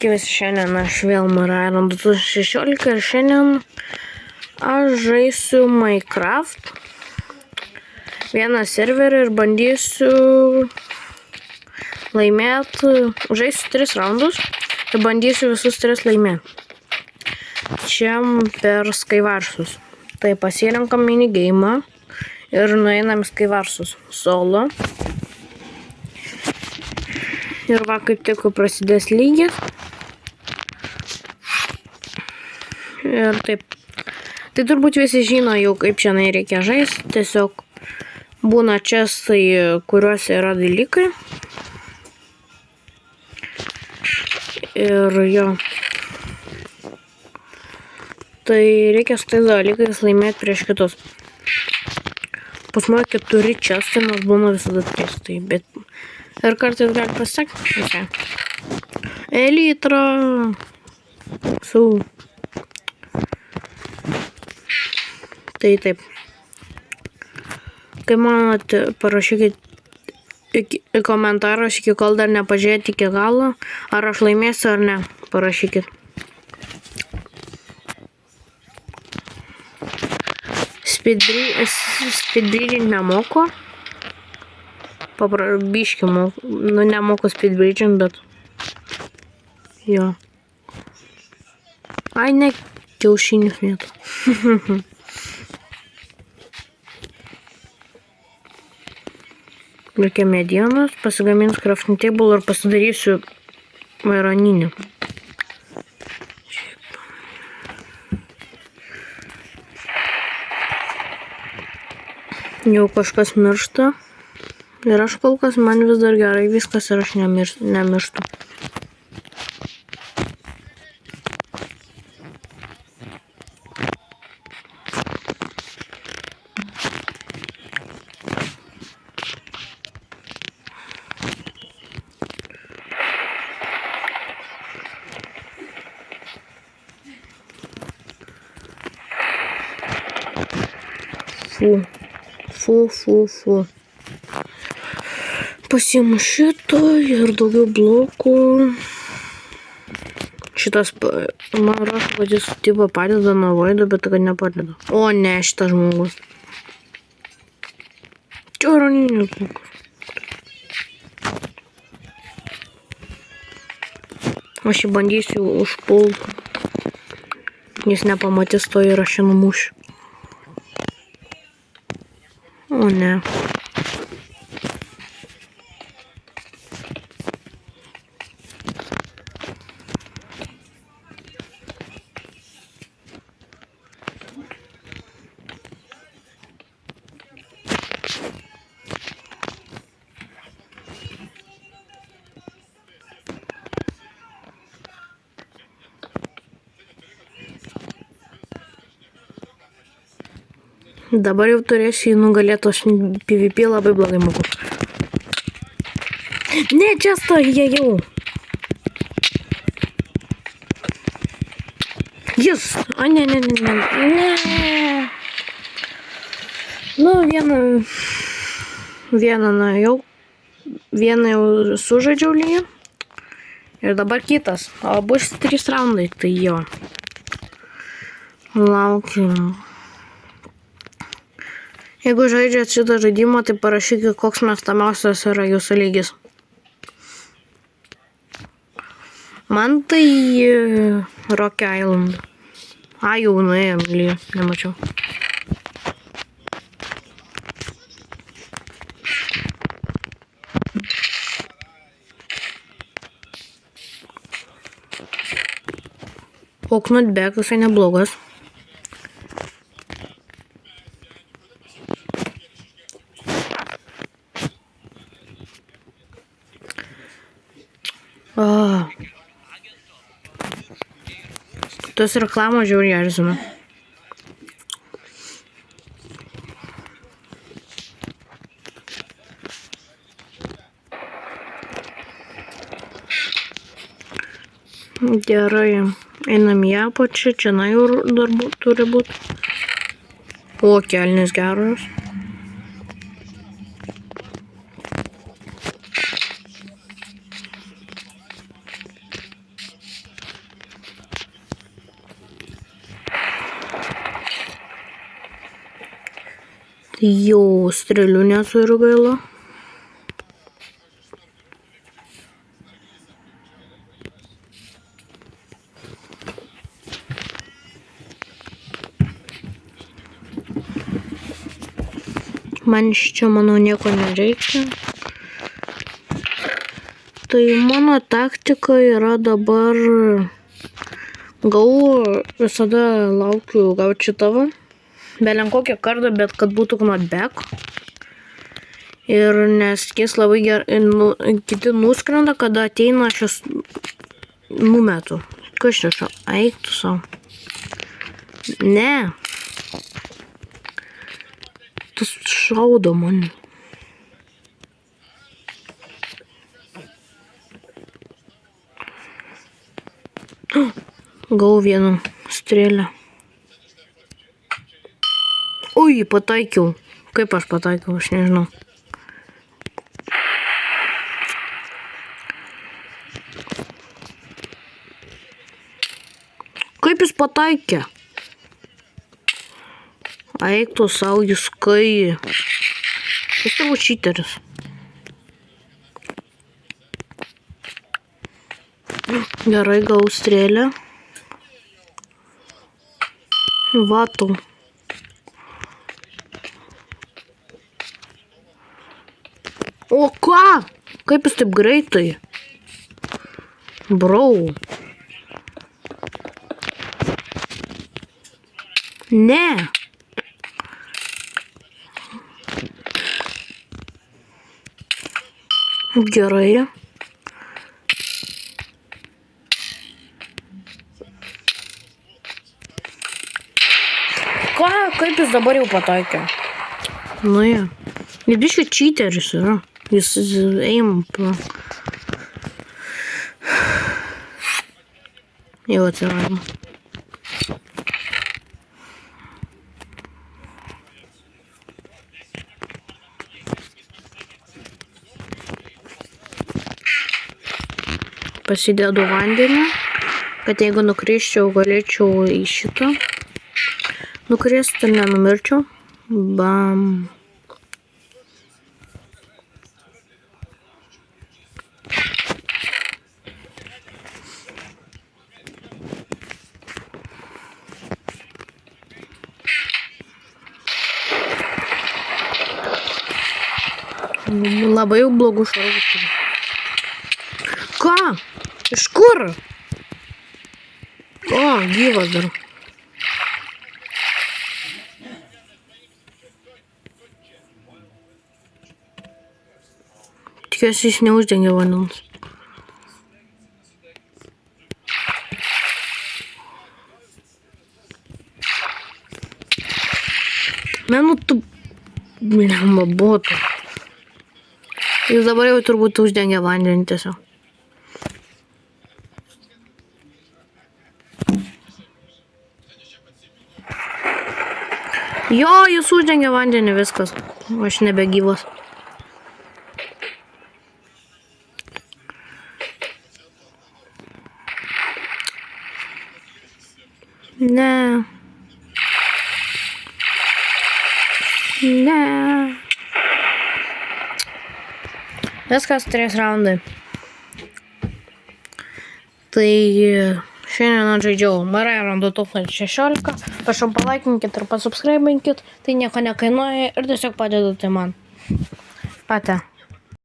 Visi šiandien aš vėl Marajan 2016 ir šiandien aš žaisiu Minecraft vieną serverį ir bandysiu laimėti, žaisiu 3 raundus ir bandysiu visus 3 laimėti. Čia per Skywarsus. Tai pasirenkam minigeimą ir nueinam į Skywarsus solo. Ir va, kaip tik prasidės lygis. Ir taip. Tai turbūt visi žino jau, kaip čia reikia žaisti. Tiesiog būna čestai, kuriuose yra dalykai. Ir jo. Tai reikia su tais dalykais laimėti prieš kitus. Pas mane 4 čestai, nors būna visada 3. Tai, bet ir kartais gali pasisekti. Okay. Elytra. Tai taip. Kai manote, parašykit į komentarus, iki kol dar nepažiūrėti iki galo, ar aš laimėsiu ar ne. Parašykit. Speedbridging nemoku. Biškį moku. Nu, nemoku speedbridging, bet jo. Ai, ne, kiaušinius mėtų. Reikia medienos, pasigamins crafting table ir pasidarysiu maironinį. Jau kažkas miršta. Ir aš kol kas, man vis dar gerai viskas ir aš nemirštu. Fu. Pasiimu šito ir daugiau blokų. Šitas, man rašo, kad jis tipo padeda nuo vaido, bet kad nepadeda. O ne, šitas žmogus. Čia raninius blokus. Aš jį bandysiu užpulti. Jis nepamatys to ir aš jį numušiu. O ne. Dabar jau turėsiu jį nugalėti, aš PvP labai blogai moku. Ne, čia stovė jau. Jis. O ne. Nu, vieną jau sužaidžiau lygį. Ir dabar kitas. O bus 3 raundai, tai jo. Laukiu. Jeigu žaidžiat šitą žaidimą, tai parašykit, koks mėgstamiausias yra jūsų lygis. Man tai Rock Island. Jau nuėjom lygį, nemačiau. O Knutbeck visai neblogas. Tos reklamos žiauriai erzina. Gerai, einam į apačią, čia jau dar turi būti. O, kelnės geros. Jau strėlių neturiu gaila. Man iš čia, manau, nieko nereikia. Tai mano taktika yra dabar... visada laukiu gauti šitą. Belen kokią kartą, bet kad būtų knockback. Ir nes jis labai gerai, kiti nuskrenda, kada ateina, aš jas numetu. Kas čia šau? Eik tu savo. Ne. Tas šaudo man. Gavau vieną strėlę. Ui, pataikiau. Kaip aš pataikiau, aš nežinau. Kaip jis pataikė? Eik tu savo, jis kai. Jis tavo čiteris. Gerai, gavau strėlę. Vatau. O ką? Kaip jis taip greitai? Brau. Ne. Gerai. Ką? Kaip jis dabar jau pataikė? Nu ja. Biškai čiteris yra. Jis eim. Jau atsirado. Pasidedu vandenį, kad jeigu nukrisčiau, galėčiau į šitą nukristi ir nenumirčiau. Bam. Labai jau blogų šarvų turiu. Ką? Iš kur? O, gyvas dar. Tikiuosi, jis neuždengė vandens. Menu tu... Blemba, botu. Jis dabar jau turbūt uždengė vandenį tiesiog. Jo, jis uždengė vandenį, viskas. Aš nebegyvas. Ne. Ne. Viskas 3 raundai. Tai šiandien žaidžiau Mario 2016. Prašau palaikinkit ir pasubscribinkit. Tai nieko nekainuoja ir tiesiog padedate man. Ate.